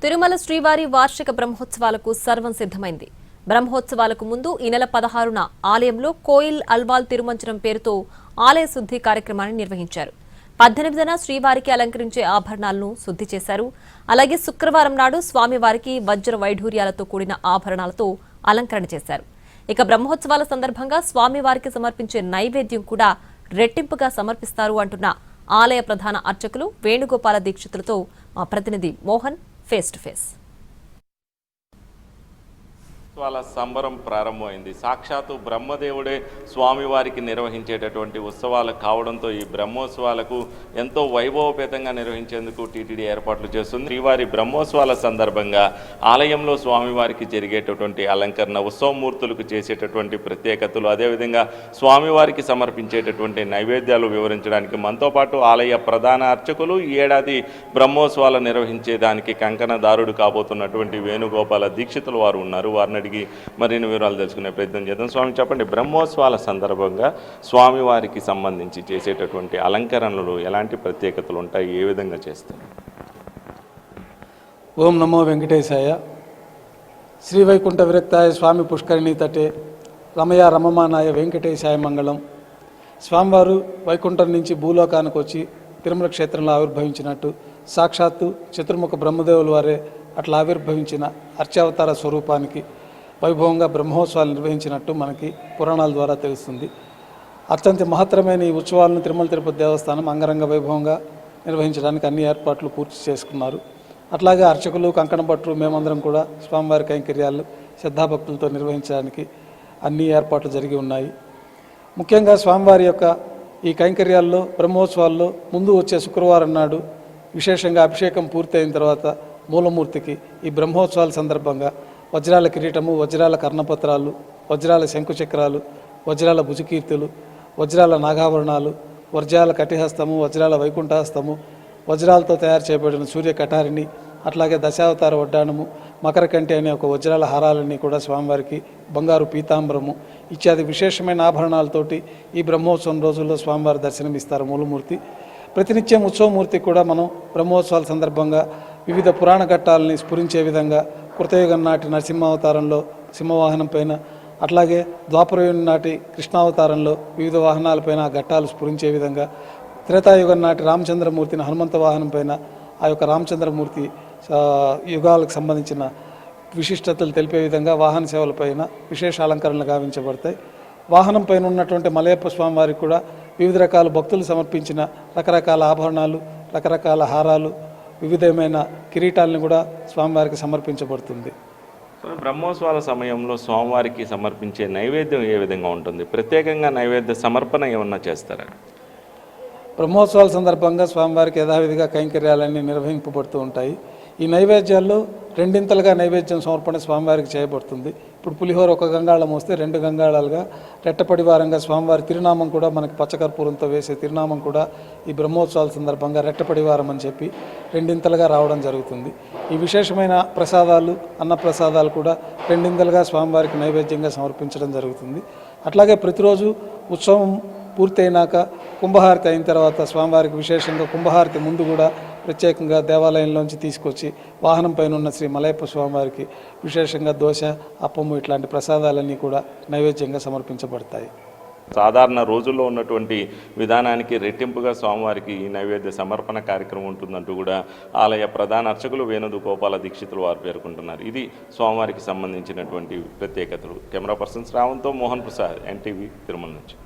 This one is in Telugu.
తిరుమల శ్రీవారి వార్షిక బ్రహ్మోత్సవాలకు సర్వం సిద్ధమైంది. బ్రహ్మోత్సవాలకు ముందు ఈ నెల 16న ఆలయంలో కోయిల్ అల్వాల్ తిరుమంచనం పేరుతో ఆలయ శుద్ధి కార్యక్రమాన్ని నిర్వహించారు. 18న శ్రీవారికి అలంకరించే ఆభరణాలను శుద్ధి చేశారు. అలాగే శుక్రవారం నాడు స్వామివారికి వజ్ర వైఢూర్యాలతో కూడిన ఆభరణాలతో అలంకరణ చేశారు. ఇక బ్రహ్మోత్సవాల సందర్భంగా స్వామివారికి సమర్పించే నైవేద్యం కూడా రెట్టింపుగా సమర్పిస్తారు అంటున్న ఆలయ ప్రధాన అర్చకులు వేణుగోపాల దీక్షితులతో మా ప్రతినిధి మోహన్ ఫేస్ టు ఫేస్. వాళ్ళ సంబరం ప్రారంభమైంది. సాక్షాత్తు బ్రహ్మదేవుడే స్వామివారికి నిర్వహించేటటువంటి ఉత్సవాలు కావడంతో ఈ బ్రహ్మోత్సవాలకు ఎంతో వైభవపేతంగా నిర్వహించేందుకు టీటీడీ ఏర్పాట్లు చేస్తుంది. శ్రీవారి బ్రహ్మోత్సవాల సందర్భంగా ఆలయంలో స్వామివారికి జరిగేటటువంటి అలంకరణ, ఉత్సవమూర్తులకు చేసేటటువంటి ప్రత్యేకతలు, అదేవిధంగా స్వామివారికి సమర్పించేటటువంటి నైవేద్యాలు వివరించడానికి మనతో పాటు ఆలయ ప్రధాన అర్చకులు ఈ ఏడాది బ్రహ్మోత్సవాలు నిర్వహించేదానికి కంకణదారుడు కాబోతున్నటువంటి వేణుగోపాల దీక్షితులు వారు ఉన్నారు. వారిని మరిన్ని వివరాలు తెలుసుకునే ప్రయత్నం చేద్దాం. స్వామి, చెప్పండి, బ్రహ్మోత్సవాల సందర్భంగా స్వామివారికి సంబంధించి చేసేటటువంటి అలంకరణలు ఎలాంటి ప్రత్యేకతలు ఉంటాయి, ఏ విధంగా చేస్తారు? ఓం నమో వెంకటేశాయ. శ్రీ వైకుంఠ విరక్తాయ స్వామి పుష్కరిణీ తటే రమయ రమమానాయ వెంకటేశాయ మంగళం. స్వామివారు వైకుంఠం నుంచి భూలోకానికి వచ్చి తిరుమల క్షేత్రంలో ఆవిర్భవించినట్టు సాక్షాత్తు చతుర్ముఖ బ్రహ్మదేవుల వారే అట్లా ఆవిర్భవించిన అర్చావతార స్వరూపానికి వైభవంగా బ్రహ్మోత్సవాలు నిర్వహించినట్టు మనకి పురాణాల ద్వారా తెలుస్తుంది. అత్యంత మహత్తరమైన ఈ ఉత్సవాలను తిరుమల తిరుపతి దేవస్థానం అంగరంగ వైభవంగా నిర్వహించడానికి అన్ని ఏర్పాట్లు పూర్తి చేసుకున్నారు. అట్లాగే అర్చకులు, కంకణ భట్టు, మేమందరం కూడా స్వామివారి కైంకర్యాలు శ్రద్ధాభక్తులతో నిర్వహించడానికి అన్ని ఏర్పాట్లు జరిగి ఉన్నాయి. ముఖ్యంగా స్వామివారి యొక్క ఈ కైంకర్యాల్లో బ్రహ్మోత్సవాల్లో ముందు వచ్చే శుక్రవారం నాడు విశేషంగా అభిషేకం పూర్తయిన తర్వాత మూలమూర్తికి ఈ బ్రహ్మోత్సవాల సందర్భంగా వజ్రాల కిరీటము, వజ్రాల కర్ణపత్రాలు, వజ్రాల శంకుచక్రాలు, వజ్రాల భుజకీర్తులు, వజ్రాల నాగాభరణాలు, వజ్రాల కటిహస్తము, వజ్రాల వైకుంఠహస్తము, వజ్రాలతో తయారు చేయబడిన సూర్య కటారిని, అట్లాగే దశావతార వడ్డాణము, మకరకంటి అనే ఒక వజ్రాల హారాలన్నీ కూడా స్వామివారికి, బంగారు పీతాంబరము ఇత్యాది విశేషమైన ఆభరణాలతోటి ఈ బ్రహ్మోత్సవం రోజుల్లో స్వామివారి దర్శనమిస్తారు మూలమూర్తి. ప్రతినిత్యం ఉత్సవమూర్తి కూడా మనం బ్రహ్మోత్సవాల సందర్భంగా వివిధ పురాణ ఘట్టాలని స్ఫురించే విధంగా కృతయుగం నాటి నరసింహావతారంలో సింహవాహనం పైన, అట్లాగే ద్వాపరయుగం నాటి కృష్ణావతారంలో వివిధ వాహనాలపైన ఆ ఘట్టాలు స్ఫురించే విధంగా, త్రేతాయుగం నాటి రామచంద్రమూర్తిని హనుమంత వాహనం పైన ఆ యొక్క రామచంద్రమూర్తి యుగాలకు సంబంధించిన విశిష్టతలు తెలిపే విధంగా వాహన సేవలపైన విశేష అలంకరణలు గావించబడతాయి. వాహనం పైన ఉన్నటువంటి మలయప్ప స్వామి వారికి కూడా వివిధ రకాల భక్తులు సమర్పించిన రకరకాల ఆభరణాలు, రకరకాల హారాలు, వివిధమైన కిరీటాలను కూడా స్వామివారికి సమర్పించబడుతుంది. బ్రహ్మోత్సవాల సమయంలో స్వామివారికి సమర్పించే నైవేద్యం ఏ విధంగా ఉంటుంది? ప్రత్యేకంగా నైవేద్య సమర్పణ ఏమన్నా చేస్తారా? బ్రహ్మోత్సవాల సందర్భంగా స్వామివారికి యథావిధిగా కైంకర్యాలన్నీ నిర్వహింపబడుతూ ఉంటాయి. ఈ నైవేద్యాల్లో రెండింతలుగా నైవేద్యం సమర్పణ స్వామివారికి చేయబడుతుంది. ఇప్పుడు పులిహోర ఒక గంగాళం వస్తే 2 గంగాళాలుగా రెట్టపడివారంగా స్వామివారి తిరునామం కూడా మనకి పచ్చకర్పూరంతో వేసే తిరునామం కూడా ఈ బ్రహ్మోత్సవాల సందర్భంగా రెట్టపడివారం అని చెప్పి రెండింతలుగా రావడం జరుగుతుంది. ఈ విశేషమైన ప్రసాదాలు, అన్నప్రసాదాలు కూడా రెండింతలుగా స్వామివారికి నైవేద్యంగా సమర్పించడం జరుగుతుంది. అట్లాగే ప్రతిరోజు ఉత్సవం పూర్తయినాక కుంభహారతి అయిన తర్వాత స్వామివారికి విశేషంగా కుంభహారతి ముందు కూడా ప్రత్యేకంగా దేవాలయంలోంచి తీసుకొచ్చి వాహనం పైన ఉన్న శ్రీ మలయప్ప స్వామివారికి విశేషంగా దోశ, అప్పము ఇట్లాంటి ప్రసాదాలన్నీ కూడా నైవేద్యంగా సమర్పించబడతాయి. సాధారణ రోజుల్లో ఉన్నటువంటి విధానానికి రెట్టింపుగా స్వామివారికి ఈ నైవేద్య సమర్పణ కార్యక్రమం ఉంటుందంటూ కూడా ఆలయ ప్రధాన అర్చకులు వేణుగోపాల దీక్షితులు వారు పేర్కొంటున్నారు. ఇది స్వామివారికి సంబంధించినటువంటి ప్రత్యేకతలు. కెమెరా పర్సన్ శ్రావంతో మోహన్ ప్రసాద్, ఎన్టీవీ, తిరుమల నుంచి.